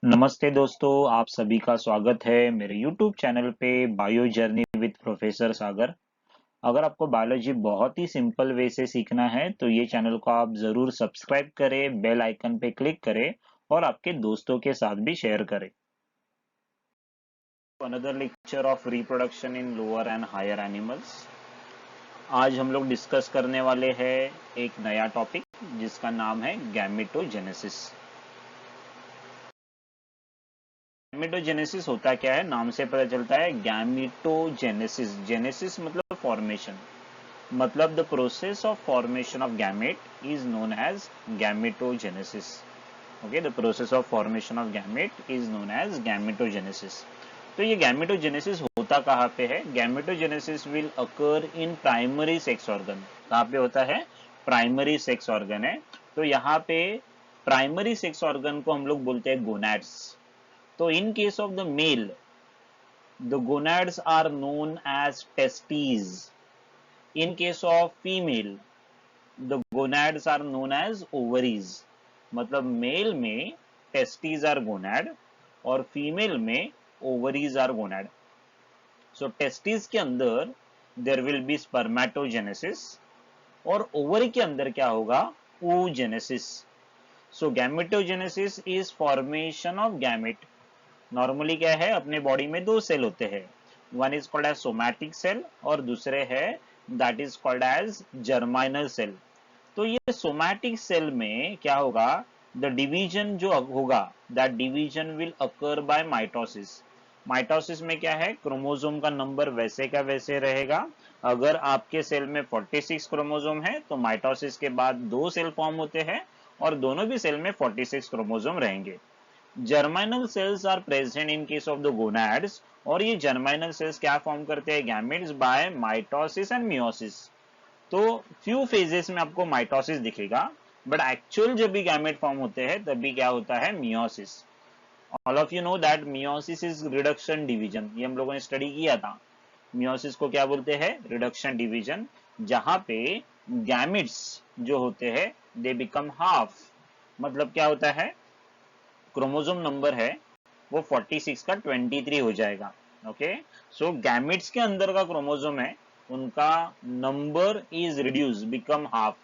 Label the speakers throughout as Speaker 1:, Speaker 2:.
Speaker 1: नमस्ते दोस्तों, आप सभी का स्वागत है मेरे YouTube चैनल पे बायो जर्नी विद प्रोफेसर सागर। अगर आपको बायोलॉजी बहुत ही सिंपल वे से सीखना है तो ये चैनल को आप जरूर सब्सक्राइब करें, बेल आइकन पे क्लिक करें और आपके दोस्तों के साथ भी शेयर करें। Another lecture of reproduction in lower and higher animals. आज हम लोग डिस्कस करने वाले हैं एक नया टॉपिक जिसका नाम है गैमेटोजेनेसिस। गैमेटोजेनेसिस होता क्या है, नाम से पता चलता है। गैमेटोजेनेसिस, जेनेसिस मतलब फॉर्मेशन, मतलब the process of formation of gamete is known as gametogenesis. Okay, the process of formation of gamete is known as gametogenesis. तो ये गैमेटोजेनेसिस होता कहाँ पे है? Gametogenesis will occur in primary sex organ. कहाँ पे होता है? प्राइमरी सेक्स ऑर्गन है। तो यहाँ पे प्राइमरी सेक्स ऑर्गन को हम लोग बोलते हैं गोनैड्स। तो in case of the male, the gonads are known as testes. In case of female, the gonads are known as ovaries. मतलब मेल में टेस्टीज आर गोनाड और फीमेल में ovaries are gonad. So testes के अंदर there will be spermatogenesis और ovary के अंदर क्या होगा? oogenesis. So gametogenesis is formation of gamete. Normally क्या है, अपने बॉडी में दो सेल होते हैं, one is called as somatic cell और दूसरे है that is called as germinal cell. तो ये सोमैटिक सेल में क्या होगा? द डिवीजन जो होगा, that division will occur by mitosis. Mitosis में क्या है, क्रोमोसोम का नंबर वैसे का वैसे रहेगा। अगर आपके सेल में 46 क्रोमोसोम है तो माइटोसिस के बाद दो सेल फॉर्म होते हैं और दोनों भी सेल में 46 क्रोमोसोम रहेंगे। Germinal cells are present in case of the gonads और ये जर्माइनल सेल्स क्या फॉर्म करते हैं? Gametes by mitosis and meiosis. तो फ्यू फेजेस में आपको माइटोसिस दिखेगा, बट एक्चुअल जब भी गैमेट फॉर्म होते हैं तभी क्या होता है? Meiosis. All of you know that meiosis is reduction division, ये हम लोगों ने स्टडी किया था। मियोसिस को क्या बोलते हैं? रिडक्शन डिवीजन, जहां पे गैमेट्स जो होते हैं दे बिकम हाफ। मतलब क्या होता है, क्रोमोसोम नंबर है वो 46 का 23 हो जाएगा। ओके, सो गैमेट्स के अंदर का क्रोमोसोम है उनका number is reduce, become half.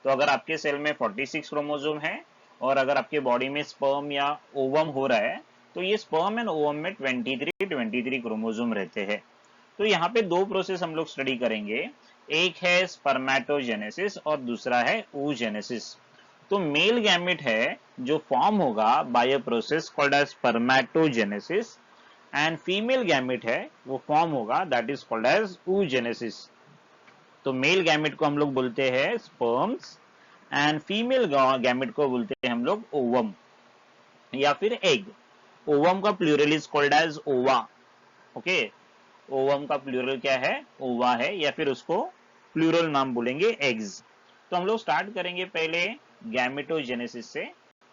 Speaker 1: तो अगर आपके सेल में 46 क्रोमोसोम है और अगर आपके बॉडी में स्पर्म या ओवम हो रहा है तो ये स्पर्म एंड ओवम में 23 क्रोमोसोम रहते हैं। तो यहाँ पे दो प्रोसेस हम लोग स्टडी करेंगे, एक है स्पर्मेटोजेनेसिस और दूसरा है oogenesis। तो मेल गैमेट है जो फॉर्म होगा by a process called as spermatogenesis and female gamete है वो फॉर्म होगा that is called as oogenesis। तो मेल गैमेट को हम लोग बोलते हैं स्पर्म्स एंड फीमेल गैमेट को बोलते हैं हम लोग ओवम या फिर एग। ओवम का प्लूरल इज कॉल्ड एज ओवा। ओके, ओवम का प्लूरल क्या है? ओवा है, या फिर उसको प्लूरल नाम बोलेंगे एग्स। तो हम लोग स्टार्ट करेंगे पहले गैमेटोजेनेसिस से।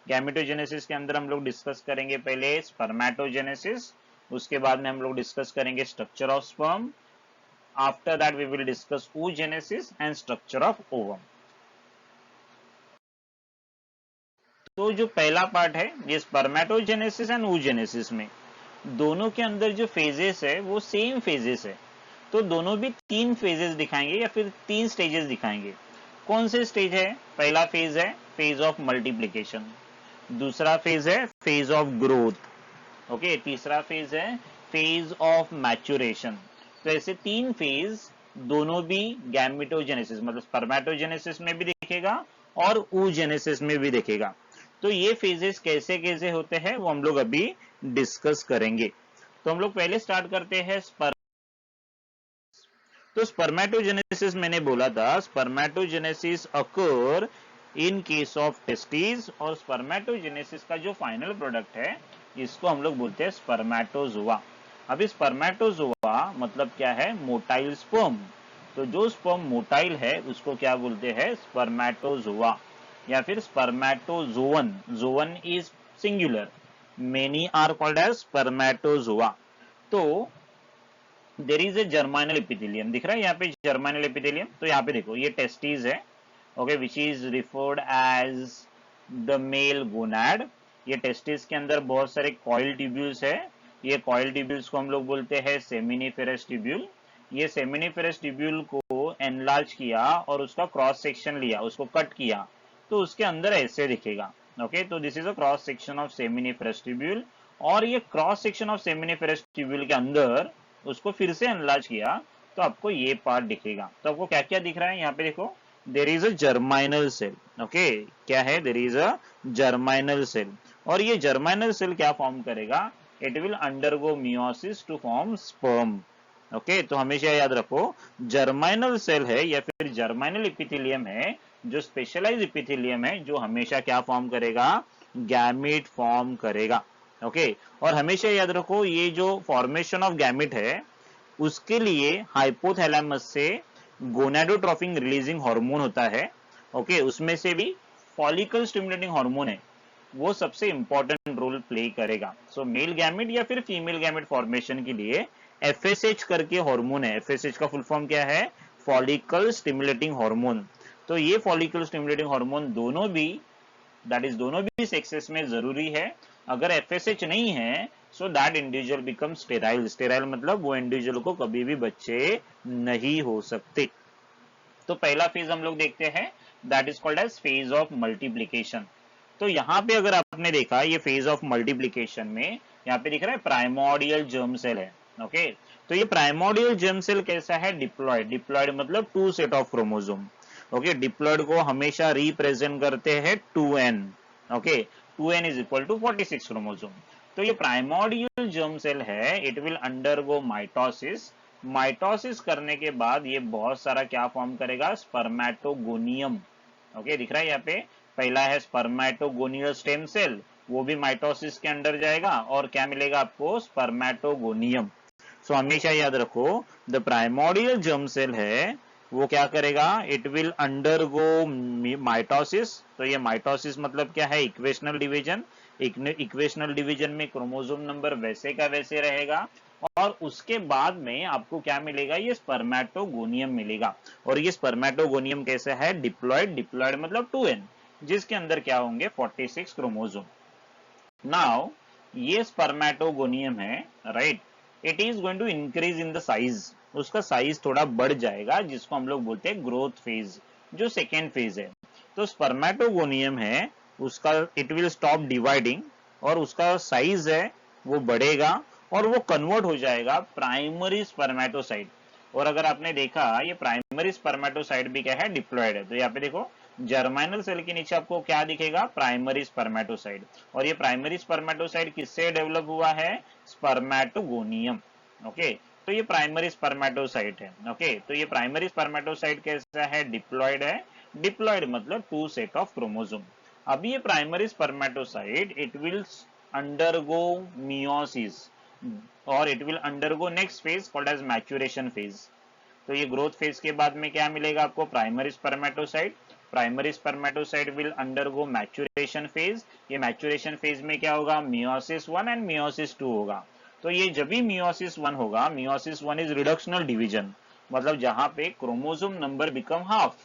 Speaker 1: गैमेटोजेनेसिस के अंदर हम लोग डिस्कस करेंगे पहले स्पर्मेटोजेनेसिस, उसके बाद में हम लोग डिस्कस करेंगे structure of sperm. After that we will discuss oogenesis and structure of ovum. तो जो पहला पार्ट है ये स्पर्मेटोजेनेसिस एंड oogenesis में दोनों के अंदर जो फेजेस है वो सेम फेजेस है। तो दोनों भी तीन फेजेस दिखाएंगे या फिर तीन स्टेजेस दिखाएंगे। कौन से स्टेज है? पहला फेज है फेज ऑफ मल्टीप्लिकेशन, दूसरा फेज है फेज ऑफ ग्रोथ। ओके, तीसरा फेज है फेज ऑफ मैच्योरेशन। तो ऐसे तीन फेज दोनों भी गैमेटोजेनेसिस मतलब स्पर्मेटोजेनेसिस में भी दिखेगा और oogenesis में भी दिखेगा। तो ये फेजेस कैसे कैसे होते हैं वो हम लोग अभी डिस्कस करेंगे। तो हम लोग पहले स्टार्ट करते हैं तो स्पर्मेटोजेनेसिस मैंने बोला था, spermatogenesis occur in case of testis और स्पर्मेटोजेनेसिस का जो फाइनल प्रोडक्ट है इसको हम लोग बोलते हैं स्पर्मेटोजोआ। अभी स्पर्मेटोजोआ मतलब क्या है? Motile sperm. तो जो स्पर्म मोटाइल है उसको क्या बोलते हैं? स्पर्मेटोजोआ या फिर spermatozoon. Zoon is singular, many are called as spermatozoa. तो देर इज ए जर्माइनल एपिथेलियम, दिख रहा है यहाँ पे जर्माइनल एपिथेलियम। तो यहाँ पे देखो ये टेस्टिस है, okay, which is referred as the male gonad. ये टेस्टिस के अंदर बहुत सारे कॉइल ट्यूब्यूल्स है। ये कॉइल ट्यूब्यूल्स को हम लोग बोलते हैं सेमिनिफेरस ट्यूब्यूल। ये सेमिनिफेरस ट्यूब्यूल को एनलार्ज किया और उसका क्रॉस सेक्शन लिया, उसको कट किया, तो उसके अंदर ऐसे दिखेगा। ओके, तो this is a cross section of seminiferous tubule. और ये cross section of seminiferous tubule के अंदर उसको फिर से एनलार्ज किया तो आपको ये पार्ट दिखेगा। तो आपको क्या क्या दिख रहा है यहाँ पे देखो, there is a germinal cell. Okay, क्या है, there is a germinal cell. और ये जर्माइनल सेल क्या फॉर्म करेगा, it will undergo meiosis to form sperm. Okay, तो हमेशा याद रखो, जर्माइनल सेल है या फिर जर्माइनल इपिथेलियम है, जो स्पेशलाइज इपिथेलियम है, जो हमेशा क्या फॉर्म करेगा, गैमीट फॉर्म करेगा। ओके, और हमेशा याद रखो ये जो फॉर्मेशन ऑफ गैमीट है उसके लिए हाइपोथैलेमस से गोनाडोट्रोपिन रिलीजिंग हार्मोन होता है। ओके, उसमें से भी फॉलिकल स्टिमुलेटिंग हार्मोन है, वो सबसे इंपॉर्टेंट रोल प्ले करेगा। सो मेल गैमेट या फिर फीमेल गैमेट फॉर्मेशन के लिए एफएसएच करके हार्मोन है। एफएसएच का फुल फॉर्म क्या है, फॉलिकल स्टिमुलेटिंग हार्मोन। तो ये फॉलिकल स्टिमुलेटिंग हार्मोन दोनों भी, दैट इज दोनों भी सेक्सेस में जरूरी है। अगर एफएसएच नहीं है so that individual become sterile. Sterile मतलब वो इंडिविजुअल को कभी भी बच्चे नहीं हो सकते। तो पहला फेज हम लोग देखते हैं, that is called as phase of multiplication. तो यहाँ पे अगर आपने देखा ये फेज ऑफ मल्टीप्लीकेशन में यहाँ पे दिख रहा है प्राइमोर्डियल जर्म सेल है। ओके, तो ये प्राइमोर्डियल जर्म सेल कैसा है, डिप्लॉयड। डिप्लॉयड मतलब two set of chromosome. Okay, diploid को हमेशा रिप्रेजेंट करते हैं 2n। Okay, 2n is equal to 46 chromosome. तो ये प्राइमोर्डियल जर्म सेल है, it will undergo mitosis. Mitosis करने के बाद ये बहुत सारा क्या फॉर्म करेगा, स्पर्मेटोगोनियम। ओके, दिख रहा है यहाँ पे, पहला है स्पर्मेटोगोनियल स्टेम सेल, वो भी माइटोसिस के अंडर जाएगा और क्या मिलेगा आपको, स्पर्मेटोगोनियम। सो हमेशा याद रखो, द प्राइमोर्डियल जर्म सेल है वो क्या करेगा, इट विल अंडरगो माइटोसिस। तो ये माइटोसिस मतलब क्या है, इक्वेशनल डिवीजन। इक्वेशनल डिवीजन में क्रोमोसोम नंबर वैसे का वैसे रहेगा और उसके बाद में आपको क्या मिलेगा, ये स्पर्मेटोगोनियम मिलेगा। और ये स्पर्मेटोगोनियम कैसा है, डिप्लॉयड। डिप्लॉयड मतलब 2n, जिसके अंदर क्या होंगे 46 क्रोमोसोम। नाउ ये स्पर्मेटोगोनियम है, right, it is going to increase in the size. उसका साइज थोड़ा बढ़ जाएगा, जिसको हम लोग बोलते हैं ग्रोथ फेज, जो सेकेंड फेज है। तो स्पर्मेटोगोनियम है उसका, इट विल स्टॉप डिवाइडिंग और उसका साइज है वो बढ़ेगा और वो कन्वर्ट हो जाएगा प्राइमरी स्पर्मेटोसाइट। और अगर आपने देखा ये प्राइमरी स्पर्मेटोसाइट भी क्या है, डिप्लॉयड है। तो यहाँ पे देखो जर्माइनल सेल के नीचे आपको क्या दिखेगा, प्राइमरी स्पर्मेटोसाइट। और ये प्राइमरी स्पर्मेटोसाइट किससे डेवलप हुआ है, स्पर्मेटोगोनियम। ओके, तो ये प्राइमरी स्पर्मेटोसाइट है। ओके, तो ये प्राइमरी स्पर्मेटोसाइट कैसा है, डिप्लॉयड है। डिप्लॉयड मतलब टू सेट ऑफ क्रोमोसोम। अभी ये primary spermatocyte it will undergo meiosis और it will undergo next phase called as maturation phase. तो ये ग्रोथ फेज के बाद में क्या मिलेगा आपको, primary spermatocyte. Primary spermatocyte will undergo maturation phase. ये मैच्योरेशन फेज में क्या होगा, मियोसिस 1 एंड मियोसिस 2 होगा। तो ये जब भी मियोसिस 1 होगा, मियोसिस 1 इज रिडक्शनल डिवीजन, मतलब जहां पे क्रोमोसोम नंबर बिकम हाफ।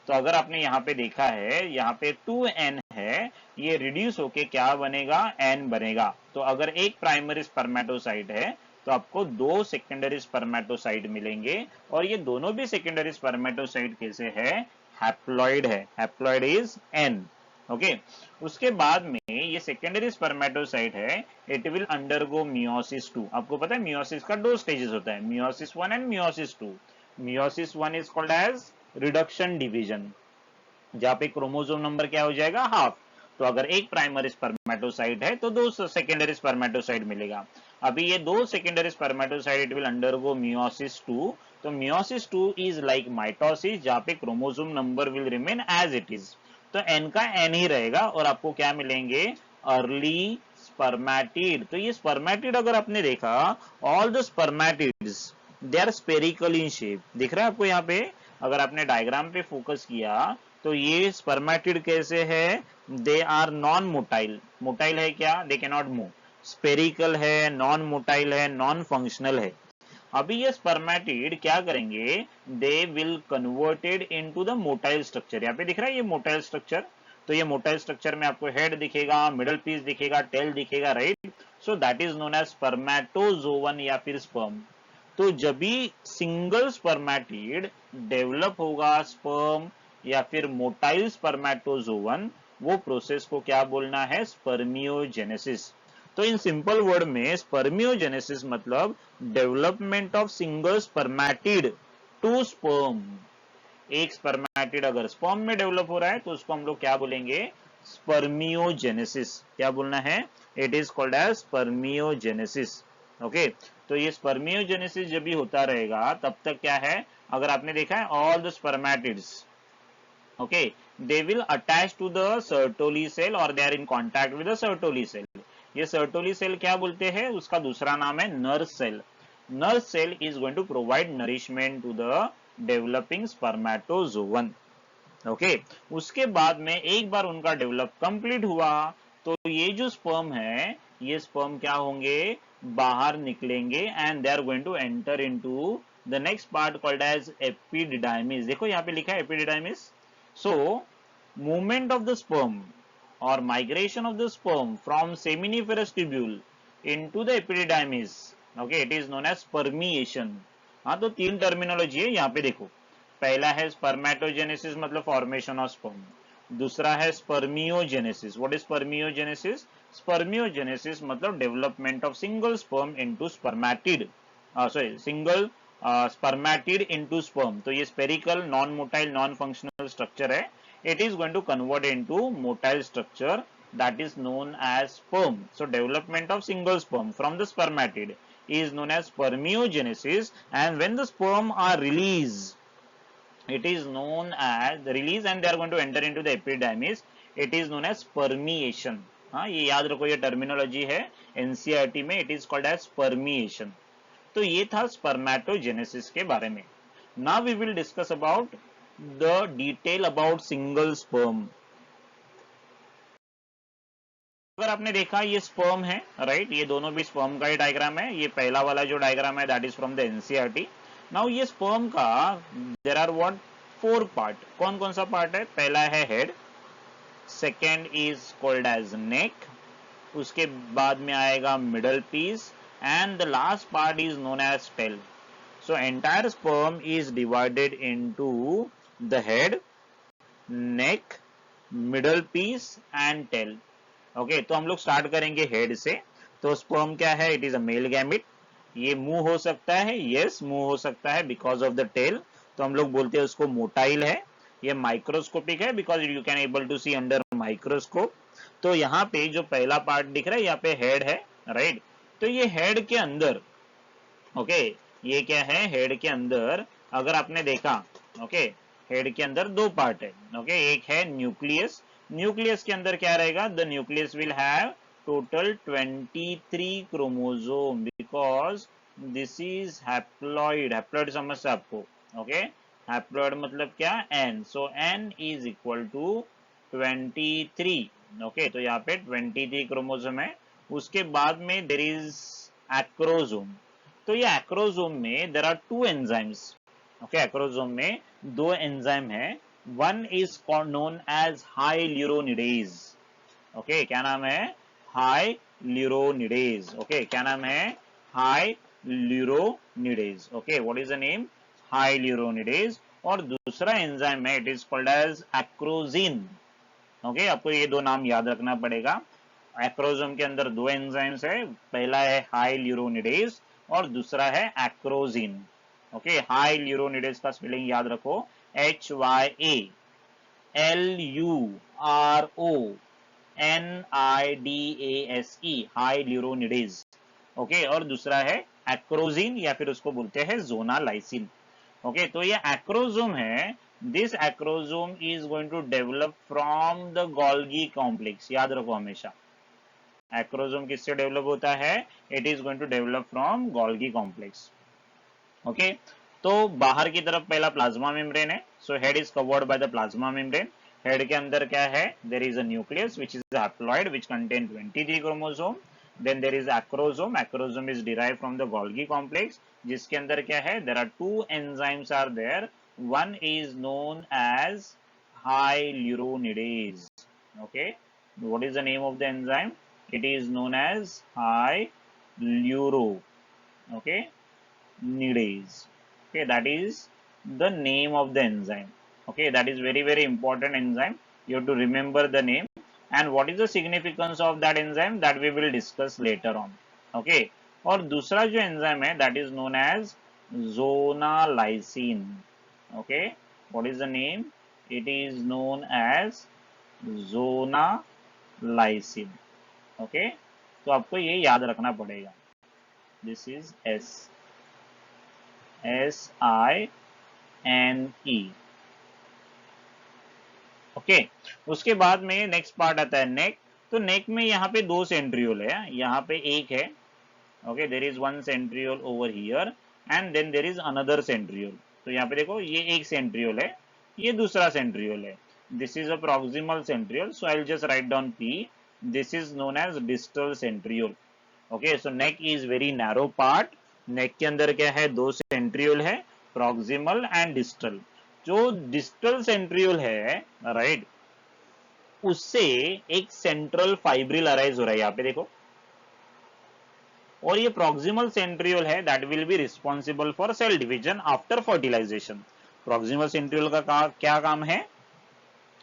Speaker 1: तो अगर आपने यहाँ पे देखा है, यहाँ पे 2n है, ये रिड्यूस होके क्या बनेगा, n बनेगा। तो अगर एक प्राइमरी स्पर्मेटोसाइट है तो आपको दो सेकेंडरी स्पर्मेटोसाइट मिलेंगे और ये दोनों भी सेकेंडरी स्पर्मेटोसाइट कैसे है, हैप्लॉइड है। Haploid is n। ओके, उसके बाद में ये सेकेंडरी स्पर्मेटोसाइट है, इट विल अंडरगो मियोसिस 2। आपको पता है मियोसिस का दो स्टेजेस होता है, meiosis 1 and meiosis 2। Meiosis 1 is called as reduction division, जहां पे क्रोमोसोम नंबर क्या हो जाएगा, हाफ। तो अगर एक प्राइमरी स्पर्मेटोसाइट है तो दो सेकेंडरी स्पर्मेटोसाइट मिलेगा। अभी ये दो secondary spermatocyte it will undergo meiosis 2। तो मियोसिस 2 इज लाइक माइटोसिस, जहां पे chromosome number will remain as it is. तो n का n ही रहेगा और आपको क्या मिलेंगे, अर्ली स्पर्मेटिड। तो ये स्पर्मेटिड अगर आपने देखा, all the spermatids they are spherical in shape. दिख रहा है आपको यहाँ पे, अगर आपने डायग्राम पे फोकस किया तो ये स्पर्मेटिड कैसे है, they are non motile. Motile है क्या, they can not move. Spherical है, नॉन मोटाइल है, नॉन फंक्शनल है। अभी ये स्पर्मेटिड क्या करेंगे, they will converted into the motile structure. यहाँ पे दिख रहा है ये मोटाइल स्ट्रक्चर। तो ये मोटाइल स्ट्रक्चर में आपको हेड दिखेगा, मिडल पीस दिखेगा, टेल दिखेगा, right. So that is known as spermatozoon या फिर स्पर्म। तो जब भी सिंगल स्पर्मेटिड डेवलप होगा स्पर्म या फिर मोटाइल स्पर्मेटोजोवन, वो प्रोसेस को क्या बोलना है, स्पर्मियोजेनेसिस। तो इन सिंपल वर्ड में स्पर्मियोजेनेसिस मतलब development of single spermatid to sperm. एक स्पर्मेटिड अगर स्पर्म में डेवलप हो रहा है तो उसको हम लोग क्या बोलेंगे, स्पर्मियोजेनेसिस। क्या बोलना है, it is called as spermiogenesis. Okay, तो ये स्पर्मियोजेनेसिस जब भी होता रहेगा तब तक क्या है, अगर आपने देखा है all the spermatids, okay, they will attach to the Sertoli cell और they are in contact with the Sertoli cell. ये सर्टोली सेल क्या बोलते हैं, उसका दूसरा नाम है nerve cell. Nerve cell is going to provide nourishment to the developing spermatozoon. Okay, उसके बाद में एक बार उनका डेवलप कंप्लीट हुआ तो ये जो स्पर्म है, ये स्पर्म क्या होंगे, बाहर निकलेंगे and they are going to enter into the next part called as epididymis. देखो यहाँ पे लिखा है epididymis. So movement of the sperm or migration of the sperm from seminiferous tubule into the epididymis, okay, it is known as spermiation। हाँ, तो तीन terminology है यहाँ पे देखो। पहला है स्पर्मेटोजेनेसिस मतलब फॉर्मेशन ऑफ स्पर्म, दूसरा है spermiogenesis. What is spermiogenesis, spermiogenesis मतलब development of single sperm into spermatid, sorry single spermatid into sperm. तो ये spherical non motile non functional structure है, it is going to convert into motile structure that is known as sperm. So development of single sperm from the spermatid is known as spermiogenesis, and when the sperm are released, it is known as the release and they are going to enter into the epidermis, it is known as spermiation। हाँ, ये याद रखो, ये terminology है NCERT में, it is called as spermiation. तो ये था स्पर्मेटोजेनेसिस के बारे में। Now we will discuss about the detail about single sperm। अगर आपने देखा ये स्पर्म है, राइट, ये दोनों भी स्पर्म का ही डायग्राम है। ये पहला वाला जो डायग्राम है that is from the NCERT. Now ये स्पर्म का देयर आर व्हाट, 4 पार्ट। कौन कौन सा पार्ट है, पहला है head, second is called as neck, उसके बाद में आएगा middle piece and the last part is known as tail. So entire sperm is divided into the head, neck, middle piece and tail। Okay, तो हम लोग स्टार्ट करेंगे head से। तो स्पर्म क्या है, it is a male gamete. ये move हो सकता है, यस मूव हो सकता है बिकॉज ऑफ द टेल, तो हम लोग बोलते हैं उसको मोटाइल है। ये माइक्रोस्कोपिक है because you can able to see under microscope. तो यहाँ पे जो पहला पार्ट दिख रहा है यहाँ पे हेड है, राइट। तो ये हेड के अंदर, ओके, ये क्या है, हेड के अंदर अगर आपने देखा, ओके, हेड के अंदर 2 पार्ट है, ओके, एक है न्यूक्लियस। न्यूक्लियस के अंदर क्या रहेगा, the nucleus will have total 23 chromosome because this is haploid. Haploid समझते आपको, ओके, हैप्लॉइड मतलब क्या, N. So N is equal to 23, okay. तो यहाँ पे 23 क्रोमोसोम है। उसके बाद में देयर इज एक्रोसोम। तो ये एक्रोसोम में there are 2 enzymes, okay, acrosome में 2 एंजाइम है। One is known as hyaluronidase, okay, क्या नाम है, हाइल्यूरोनिडेज, ओके, क्या नाम है, hyaluronidase, okay, what is the name, hyaluronidase. और दूसरा एंजाइम है, it is called as acrosin, okay. आपको ये 2 नाम याद रखना पड़ेगा। एक्रोसोम के अंदर 2 एंजाइम्स है, पहला है हाइल्यूरोनिडेज और दूसरा है एक्रोजिन, ओके। हाइल्यूरोनिडेज का स्पेलिंग याद रखो, HYALURONIDASE, हाइल्यूरोनिडेज, ओके। और दूसरा है एक्रोजिन या फिर उसको बोलते हैं जोनालाइसिन, ओके। तो ये एक्रोसोम है, this acrosome is going to develop from the Golgi complex. याद रखो हमेशा, एक्रोसोम किससे डेवलप होता है, it is going to develop from Golgi complex, okay. तो बाहर की तरफ पहला प्लाज्मा मेम्ब्रेन है। So head is covered by the plasma membrane. Head के अंदर क्या है, there is a nucleus which is haploid which contain 23 chromosome. Then there is acrosome, acrosome is derived from the Golgi complex, जिसके अंदर क्या है, there are 2 enzymes are there. One is known as hyaluronidase, Okay, what is the name of the enzyme? It is known as hyaluronic okay nidase. Okay, that is the name of the enzyme. Okay, that is very important enzyme. You have to remember the name, and what is the significance of that enzyme, that we will discuss later on. Okay, और दूसरा जो enzyme है, that is known as zonalysin. Okay, what is the name? It is known as zonalysin. Okay, तो आपको ये याद रखना पड़ेगा. This is SINE. ओके, उसके बाद में नेक्स्ट पार्ट आता है नेक. तो नेक में यहाँ पे दो सेंट्रियोल है, यहाँ पे एक है. Okay, there is one centriole over here and then there is another centriole. तो यहाँ पे देखो, ये एक सेंट्रियोल है, ये दूसरा सेंट्रियोल है. This is a proximal centriole, so I will just write down P. This is known as distal centriole. Okay, so neck is very narrow part. Neck के अंदर क्या है, दो सेंट्रियोल है, प्रॉक्सिमल एंड डिस्टल. जो distal centriole है, right, उससे एक सेंट्रल फाइब्रिल अराइज हो रहा है, यहाँ पे देखो. और ये प्रॉक्सिमल सेंट्रियोल है, that will be responsible for cell division after fertilization. Proximal centriole का क्या काम है?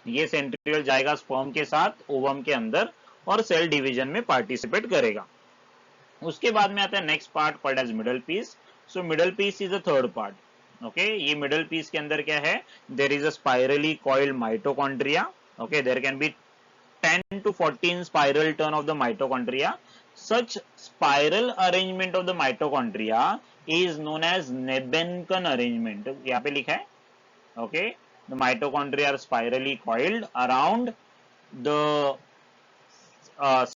Speaker 1: ये सेंट्रियोल जाएगा स्पर्म के साथ ओवम के अंदर और सेल डिवीजन में पार्टिसिपेट करेगा. उसके बाद में आता है next part called as middle piece. So middle piece is a third part. Okay, ये मिडल पीस के अंदर क्या है? There is a spirally coiled mitochondria. Okay, there can be 10 to 14 spiral turn of the mitochondria. Such spiral arrangement of the mitochondria is known as Nebenken arrangement. यहाँ पे लिखा है. Okay, the mitochondria are spirally coiled around the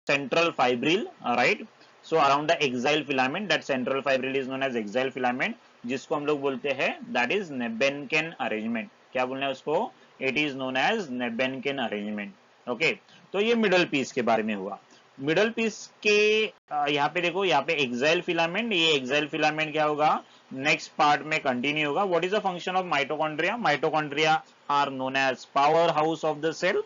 Speaker 1: central fibril. Right. So around the axial filament, that central fibril is known as axial filament, जिसको हम लोग बोलते हैं that is Nebenken arrangement. क्या बोलना है उसको? It is known as Nebenken arrangement. Okay, तो ये मिडल पीस के बारे में हुआ. मिडल पीस के यहाँ पे देखो, यहाँ पे एक्साइल फिलामेंट. ये एक्साइल फिलामेंट क्या होगा? नेक्स्ट पार्ट में कंटिन्यू होगा. What is the function of mitochondria? Mitochondria are known as power house of the cell.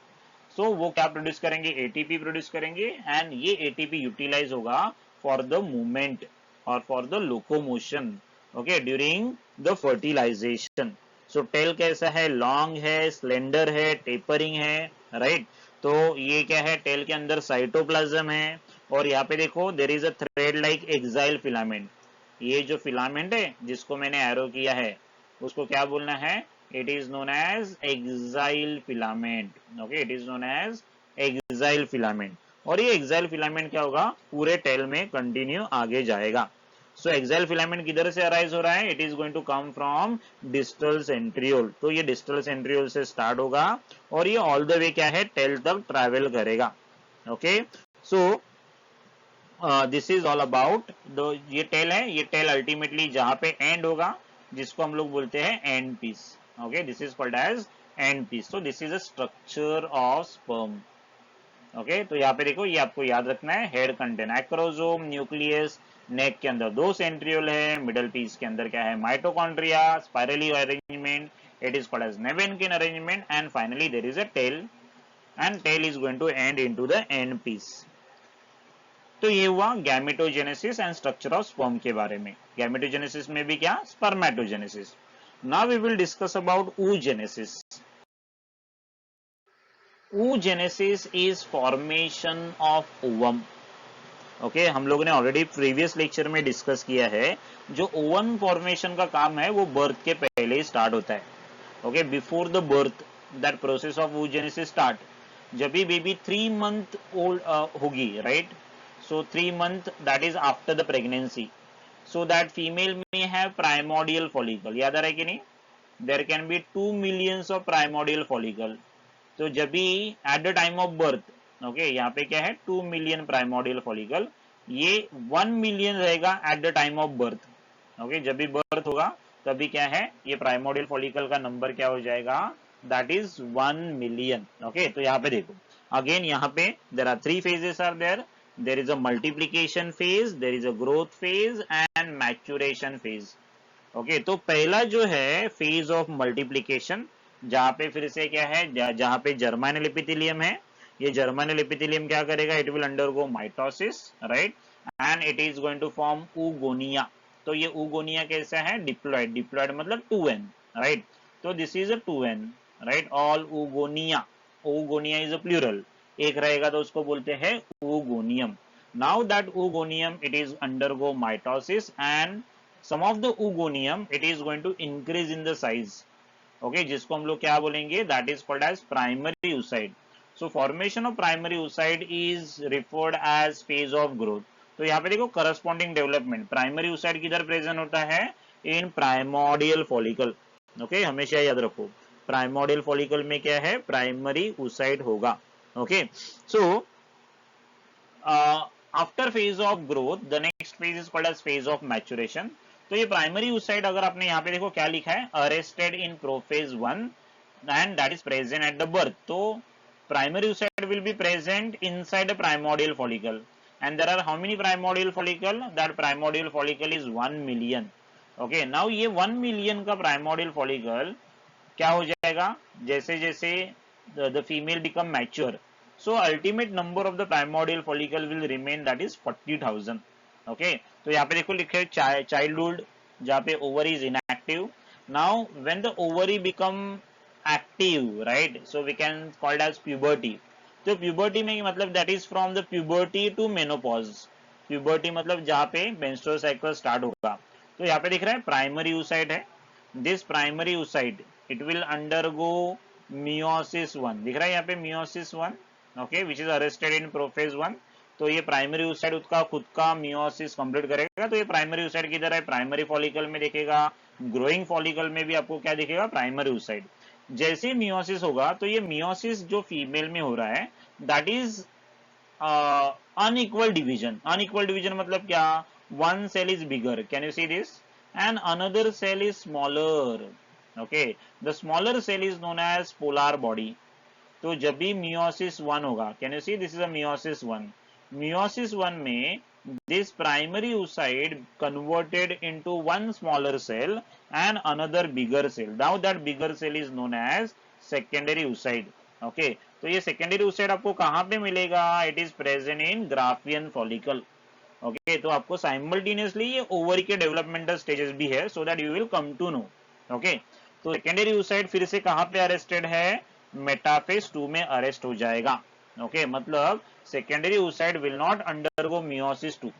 Speaker 1: So वो क्या प्रोड्यूस करेंगे? एटीपी प्रोड्यूस करेंगे, एंड ये एटीपी यूटिलाइज होगा फॉर द मूवमेंट और for the locomotion. Okay, during the fertilisation. So tail कैसा है? Long है, स्लेंडर है, टेपरिंग है, राइट. तो ये क्या है? टेल के अंदर साइटोप्लाज्म है, और यहाँ पे देखो there is a thread like axial filament. ये जो फिलामेंट है जिसको मैंने एरो किया है, उसको क्या बोलना है? It is known as axial filament. Okay, it is known as axial filament. और ये एक्साइल फिलामेंट क्या होगा? पूरे टेल में कंटिन्यू आगे जाएगा. सो एक्साइल फिलामेंट किधर से अराइज हो रहा है? It is going to come from distal centriole. तो ये डिस्टल सेंट्रियोल से स्टार्ट होगा और ये ऑल द वे क्या है? टेल तक ट्रैवल करेगा. Okay, so this is all about ये टेल है. ये टेल अल्टीमेटली जहां पे एंड होगा, जिसको हम लोग बोलते हैं end piece. Okay, this is called as end piece. तो this is a structure of sperm. Okay, तो यहाँ पे देखो, ये आपको याद रखना है. Head contain acrosome, nucleus. Neck के अंदर दो सेंट्रियोल है. मिडल पीस के अंदर क्या है? Mitochondria, spirally arrangement. It is called as nebenkern arrangement, and finally there is a tail, and tail is going to end into the end piece. तो ये हुआ gametogenesis and structure of sperm के बारे में. गैमेटोजेनेसिस में भी क्या? Spermatogenesis. Now we will discuss about oogenesis. oogenesis is formation of ovum. Okay, हम लोगों ने ऑलरेडी प्रीवियस लेक्चर में डिस्कस किया है. जो ओवन फॉर्मेशन का काम है वो बर्थ के पहले ही स्टार्ट होता है. Okay, before the birth that process of oogenesis start. जब भी बेबी 3 मंथ ओल्ड होगी, right. So 3 month that is after the pregnancy. So that female में हैव प्राइमोडियल फॉलिकल. याद आ रहा है कि नहीं? There can be 2 millions of primordial follicle. तो जब भी at the time of birth, okay, यहाँ पे क्या है? 2 मिलियन प्राइमोडियल फॉलिकल. ये 1 मिलियन रहेगा eight the time of birth. Okay, जब भी बर्थ होगा तभी क्या है? ये प्राइमोडियल फॉलिकल का नंबर क्या हो जाएगा? That is 1 million. ओके, तो यहाँ पे देखो अगेन, यहाँ पे there are 3 phases are there. There is a multiplication phase, there is a growth phase and maturation phase. Okay, तो पहला जो है फेज ऑफ मल्टीप्लीकेशन, जहां पे फिर से क्या है? जहां पे जर्माइनल एपिथेलियम है, ये जर्मिनल एपिथेलियम क्या करेगा, it will undergo mitosis, right, and it is going to form oogonia. तो ये oogonia कैसा है, डिप्लॉयड, डिप्लॉयड मतलब 2n, राइट. तो this is a 2n, right. All oogonia, oogonia is a plural, एक रहेगा तो उसको बोलते हैं oogonium. Now that oogonium, it is undergo mitosis, and some of the oogonium, it is going to increase in the size. Okay, जिसको हम लोग क्या बोलेंगे, that is called as primary oocyte. So formation of primary oocyte is referred as phase of growth. तो यहाँ पे देखो corresponding development, primary oocyte किधर प्रेजेंट होता है, in primordial follicle. Okay, हमेशा याद रखो primordial follicle में क्या है, primary oocyte होगा. Okay, so after phase of growth the next phase is called as phase of maturation. तो ये प्राइमरी oocyte अगर आपने यहाँ पे देखो क्या लिखा है, arrested in prophase 1 and that is present at the birth. तो primary oocyte will be present inside a primordial follicle, and there are how many primordial follicle, that primordial follicle is 1 million. Okay, now ये 1 million का primordial follicle क्या हो जाएगा, जैसे जैसे the female become mature, so ultimate number of the primordial follicle will remain, that is 40,000. Okay, तो यहाँ पे देखो लिखे childhood, जहाँ पे ovary is inactive. Now when the ovary become active, right, so we can call it as puberty. तो puberty में मतलब that is from the puberty to menopause. puberty मतलब जहाँ पे menstrual cycle start होगा. तो यहाँ पे दिख रहा है primary oocyte है, this primary oocyte it will undergo meiosis 1, दिख रहा है यहाँ पे meiosis 1, okay, which is arrested in prophase 1. तो ये प्राइमरी oocyte उसका खुद का मियोसिस कंप्लीट करेगा. तो ये प्राइमरी oocyte किधर है, प्राइमरी फॉलिकल में दिखेगा, ग्रोइंग फॉलिकल में भी आपको क्या दिखेगा, प्राइमरी oocyte. जैसे मियोसिस होगा तो ये मियोसिस जो फीमेल में हो रहा है, that is unequal division. unequal division मतलब क्या, one cell is bigger, can you see this, and another cell is smaller. Okay, the smaller cell is known as polar body. तो जब भी मियोसिस 1 होगा, can you see this is a meiosis 1. Meiosis 1 में this primary oocyte converted into one smaller cell and another bigger cell. Now that bigger cell is known as secondary oocyte. Okay, तो ये secondary oocyte आपको कहाँ पे मिलेगा, it is present in Graafian follicle. Okay, तो आपको simultaneously ये ovary के डेवलपमेंटल स्टेजेस भी है, so that you will come to know. Okay, तो secondary oocyte फिर से कहाँ पे अरेस्टेड है, मेटाफेज 2 में अरेस्ट हो जाएगा. ओके, मतलब secondary oocyte will not undergo meiosis 2.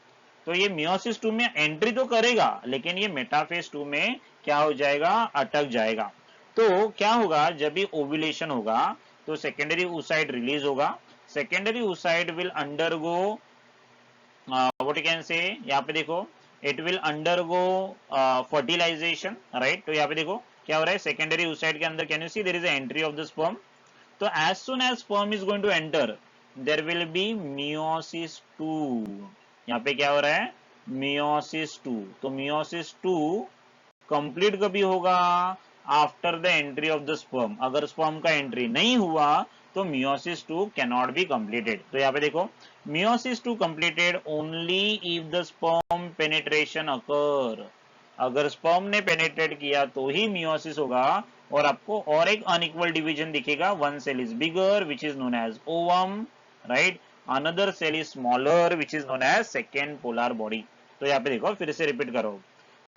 Speaker 1: तो ये मियोसिस 2 में एंट्री तो करेगा, लेकिन ये मेटाफेज 2 में क्या हो जाएगा, अटक जाएगा. तो क्या होगा, जब भी ओव्यूलेशन होगा तो सेकेंडरी oocyte रिलीज होगा. Secondary oocyte will undergo what you can say, यहाँ पे देखो it will undergo fertilization, right. तो यहाँ पे देखो क्या हो रहा है, सेकेंडरी oocyte के अंदर can you see there is entry of the sperm. तो as soon as sperm is going to enter, there will be meiosis 2. यहाँ पे क्या हो रहा है, मियोसिस 2. तो मियोसिस 2 कंप्लीट कभी होगा, after the entry of the sperm. अगर स्पर्म का एंट्री नहीं हुआ तो meiosis 2 can not be completed. तो यहाँ पे देखो meiosis 2 completed only if the sperm penetration occur. अगर स्पर्म ने पेनिट्रेट किया तो ही मियोसिस होगा. और आपको और एक अनइक्वल डिवीजन दिखेगा, one cell is bigger which is known as ovum, right, another cell is smaller which is known as second polar body. तो यहाँ पे देखो फिर से रिपीट करो,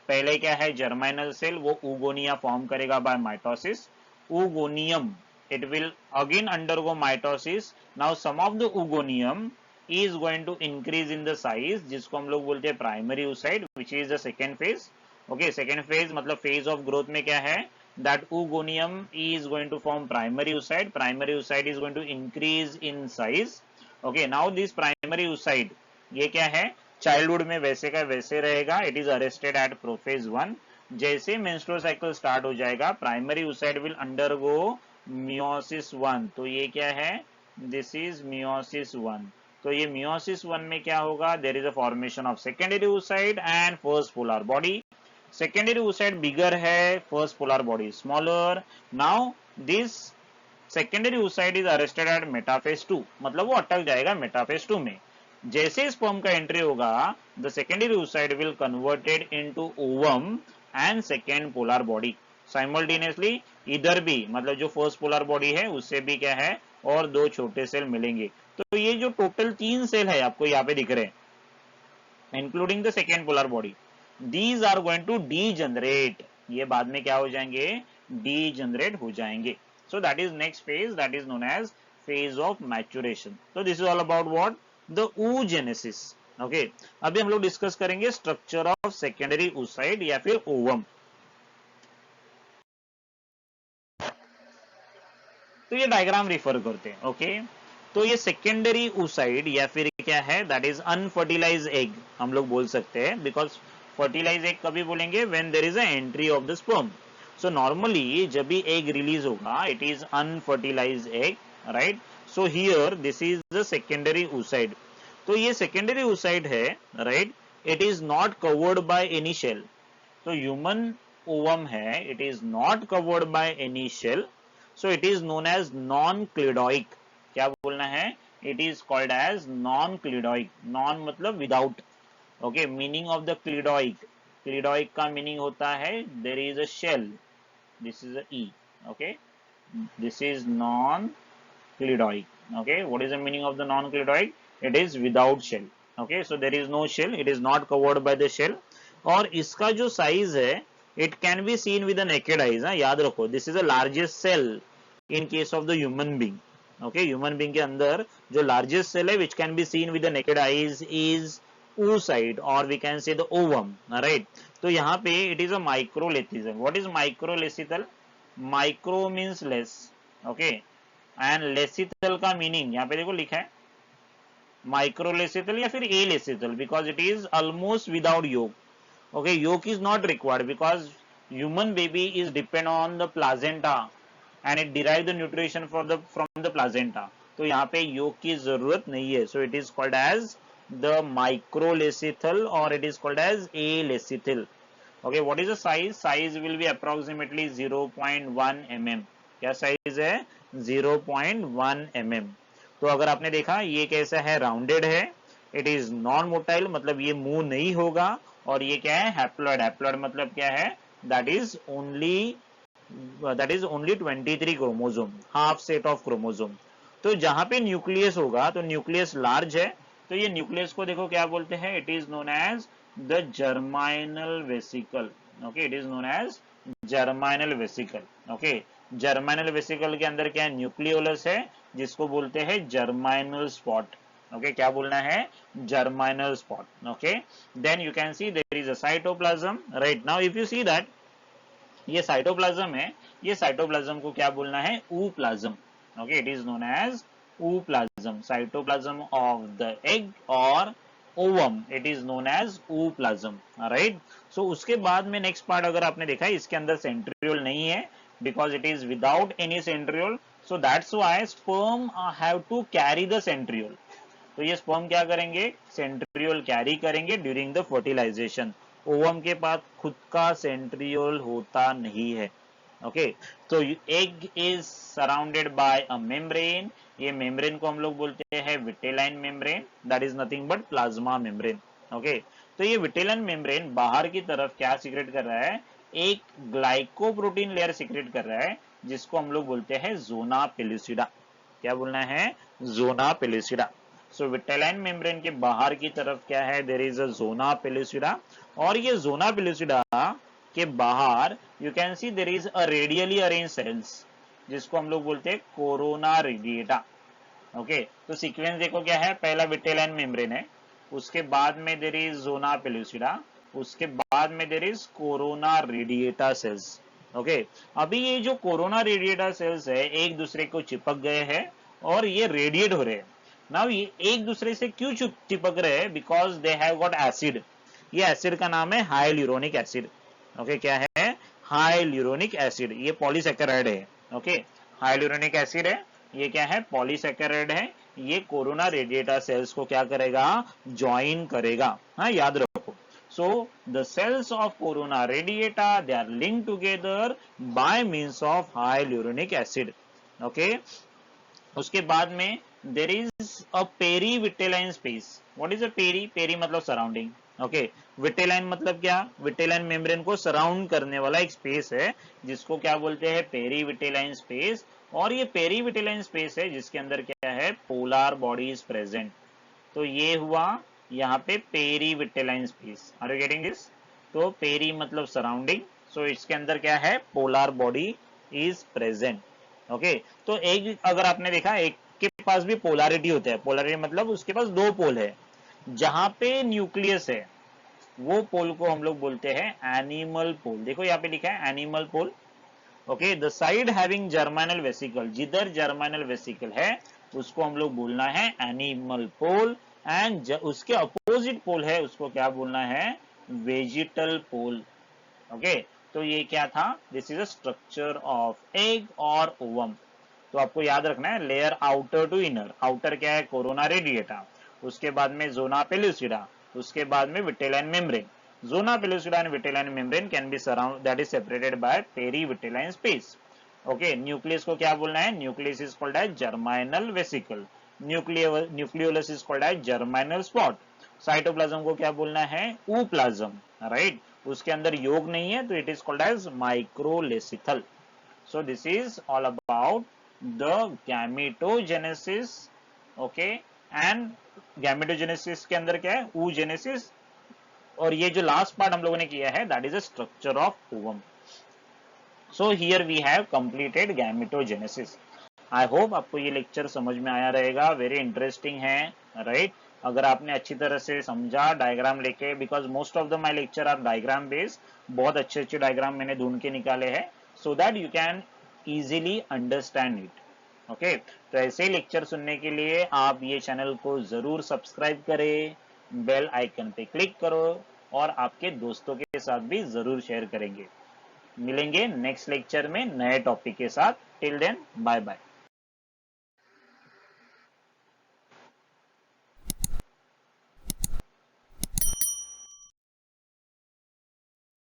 Speaker 1: पहले क्या है, जर्मिनल सेल वो oogonia फॉर्म करेगा by mitosis. oogonium it will again undergo mitosis. Now some of the oogonium is going to increase in the size, जिसको हम लोग बोलते हैं primary oocyte, which is the second phase. Okay, second phase मतलब phase of growth में क्या है, that oogonium is going to form primary oocyte. Primary oocyte is going to increase in size. Okay, now this primary oocyte ये क्या है, childhood में वैसे का वैसे रहेगा, it is arrested eight prophase 1. जैसे मेंस्ट्रुअल साइकिल स्टार्ट हो जाएगा, primary oocyte will undergo meiosis 1. तो ये क्या है, दिस इज मियोसिस 1. तो ये मियोसिस 1 में क्या होगा, there is a formation of secondary oocyte and first polar body. Secondary oocyte bigger है, first polar body smaller. Now this secondary oocyte is arrested at metaphase 2, मतलब वो अटक जाएगा मेटाफेज 2 में. जैसे स्पर्म का एंट्री होगा, the secondary oocyte will converted into ovum and second polar body. Simultaneously इधर भी मतलब जो फर्स्ट पोलर बॉडी है उससे भी क्या है और दो छोटे सेल मिलेंगे। तो ये जो टोटल 3 सेल है आपको यहाँ पे दिख रहे हैं including the second polar body, these are going to degenerate, ये बाद में क्या हो जाएंगे, डीजनरेट हो जाएंगे। So that is next phase, that is known as phase of maturation. तो this is all about what, the oogenesis। Okay, अभी हम लोग डिस्कस करेंगे स्ट्रक्चर ऑफ सेकेंडरी oocyte या फिर ओवम। तो ये डायग्राम रिफर करते हैं। ओके, तो ये सेकेंडरी oocyte या फिर क्या है, दैट इज अनफर्टिलाइज एग हम लोग बोल सकते हैं, बिकॉज फर्टिलाइज एग कभी बोलेंगे when there is an entry of the sperm. So normally जब भी एग रिलीज होगा it is unfertilize egg, right. So here this is the secondary oocyte। तो ये सेकेंडरी oocyte है, right, it is not covered by any shell. तो human ovum है, it is not covered by any shell, so it is known as non-cladoic। क्या बोलना है, it is called as non-cladoic। non मतलब without। okay, meaning of the cladoic, cladoic का meaning होता है there is a shell, this is a e। okay, this is non-cladoic। okay, what is the meaning of the non-cladoic, it is without shell। okay, so there is no shell, it is not covered by the shell। और इसका जो size है it can be seen with naked eyes. याद रखो this is the largest cell in case of the human being. Okay, human being के अंदर जो largest cell है which can be seen with naked eyes is oocyte और we can say the ovum, right. तो यहाँ पे it is a microlecithal. What is microlecithal, micro means less, okay, and lecithal का मीनिंग यहाँ पे देखो लिखा है माइक्रोलेसिथल या फिर alecithal, because it is almost without yolk. okay, yolk is not required because human baby is depend on the placenta and it derive the nutrition from the placenta। तो यहाँ पे yolk की जरूरत नहीं है। so it is called as the microlecithal or it is called as alecithal। okay, what is the size, size will be approximately 0.1 mm। क्या size है, 0.1 mm। तो अगर आपने देखा ये कैसा है, राउंडेड है, इट इज नॉन मोटाइल मतलब ये मूव नहीं होगा, और ये क्या है, हैप्लॉइड। हैप्लॉइड मतलब क्या है, that is only 23 chromosome, half set of chromosome. तो जहां पे न्यूक्लियस होगा तो न्यूक्लियस लार्ज है, तो ये न्यूक्लियस को देखो क्या बोलते हैं, it is known as the germinal vesicle. Okay, it is known as germinal vesicle. Okay, germinal vesicle के अंदर क्या है, न्यूक्लियोलस है जिसको बोलते हैं जर्माइनल स्पॉट। okay, क्या बोलना है, germinal spot। okay, then you can see there is a cytoplasm, right। now if you see that ये साइटोप्लाज्म है, ये साइटोप्लाज्म को क्या बोलना है, ooplasm. okay, it is known as ooplasm, cytoplasm of the egg और ovum it is known as ooplasm, right. So उसके बाद में नेक्स्ट पार्ट अगर आपने देखा इसके अंदर सेंट्रियोल नहीं है because it is without any centriole, so that's why sperm have to carry the centriole. तो ये स्पर्म क्या करेंगे, सेंट्रियोल कैरी करेंगे ड्यूरिंग द फर्टिलाइजेशन। ओवम के पास खुद का सेंट्रियोल होता नहीं है। ओके, तो egg is surrounded by a membrane, ये मेम्ब्रेन को हम लोग बोलते हैं vitelline membrane, that is nothing but plasma membrane. Okay, तो ये विटेलाइन मेम्ब्रेन बाहर की तरफ क्या सीक्रेट कर रहा है, एक ग्लाइकोप्रोटीन लेयर सीक्रेट कर रहा है जिसको हम लोग बोलते हैं जोना पेलुसिडा। क्या बोलना है, zona pellucida. So vitelline membrane के बाहर की तरफ क्या है, there is a zona pellucida, और ये जोना पेलुसिडा के बाहर you can see there is a radially arrange cells जिसको हम लोग बोलते हैं कोरोना रेडिएटा। ओके, तो सीक्वेंस देखो क्या है, पहला विटेलाइन मेम्ब्रेन है, उसके बाद में देयर इज जोना पेलुसिडा, उसके बाद में there is corona radiata cells. Okay, अभी ये जो कोरोना रेडिएटा सेल्स है एक दूसरे को चिपक गए हैं और ये रेडिएट हो रहे हैं। नाउ ये एक दूसरे से क्यों चिपक रहे हैं, because they have got acid. ये एसिड का नाम है हाइल्यूरोनिक एसिड। ओके, क्या है, हाइल्यूरोनिक एसिड, ये पॉलीसैकेराइड है। ओके, हाइल्यूरोनिक एसिड है, ये क्या है, पॉलीसैकेराइड है, ये कोरोना रेडिएटा सेल्स को क्या करेगा, ज्वाइन करेगा। हाँ, याद रखो। so the cells of corona radiata they are linked together by means of hyaluronic acid। okay, उसके बाद में there is a peri vitelline space. What is a peri, peri मतलब सराउंडिंग, ओके, विटेलाइन मतलब क्या? विटेलाइन मेम्ब्रेन को surround करने वाला एक स्पेस है जिसको क्या बोलते हैं? Perivitelline space. और ये पेरीविटेलाइन स्पेस है जिसके अंदर क्या है? Polar body is present. तो ये हुआ यहाँ पे perivitelline space. Are you getting this? तो पेरी मतलब सराउंडिंग, सो इसके अंदर क्या है? Polar body is present. Okay, तो एक अगर आपने देखा एक के पास भी पोलैरिटी होता है, पोलैरिटी मतलब उसके पास दो पोल है, जहां पे न्यूक्लियस है वो पोल को हम लोग बोलते हैं एनिमल पोल। देखो यहाँ पे लिखा है animal pole. Okay, the side having germinal vesicle, जिधर जर्मिनल वेसिकल है उसको हम लोग बोलना है एनिमल पोल। एंड उसके अपोजिट पोल है उसको क्या बोलना है? वेजिटल पोल। ओके, तो ये क्या था? This is a structure of egg और ओवम। तो आपको याद रखना है layer outer to inner. Outer क्या है? कोरोना रेडिएटा, उसके बाद में जोना पेलुसिडा, उसके बाद में vitelline membrane. Zona pellucida and vitelline membrane can be surround that is separated by perivitelline space. Okay, nucleus को क्या बोलना है? Nucleus is called as germinal vesicle. Nucleolus is called as germinal spot. Cytoplasm को क्या बोलना है? ऊप्लाज्म। Right, उसके अंदर योग नहीं है तो it is called as microlecithal. So this is all about the gametogenesis, okay, and gametogenesis के अंदर क्या है? oogenesis। और ये जो लास्ट पार्ट हम लोगों ने किया है that is a structure of ovum. So here we have completed gametogenesis. I hope आपको ये लेक्चर समझ में आया रहेगा, वेरी इंटरेस्टिंग है, राइट? अगर आपने अच्छी तरह से समझा डायग्राम लेके, because most of the my lecture are diagram based, बहुत अच्छे अच्छे डायग्राम मैंने ढूंढ के निकाले हैं so that you can easily understand it. Okay, तो ऐसे ही लेक्चर सुनने के लिए आप ये चैनल को जरूर सब्सक्राइब करें, बेल आइकन पे क्लिक करो और आपके दोस्तों के साथ भी जरूर शेयर करेंगे। मिलेंगे नेक्स्ट लेक्चर में नए टॉपिक के साथ। Till then bye bye.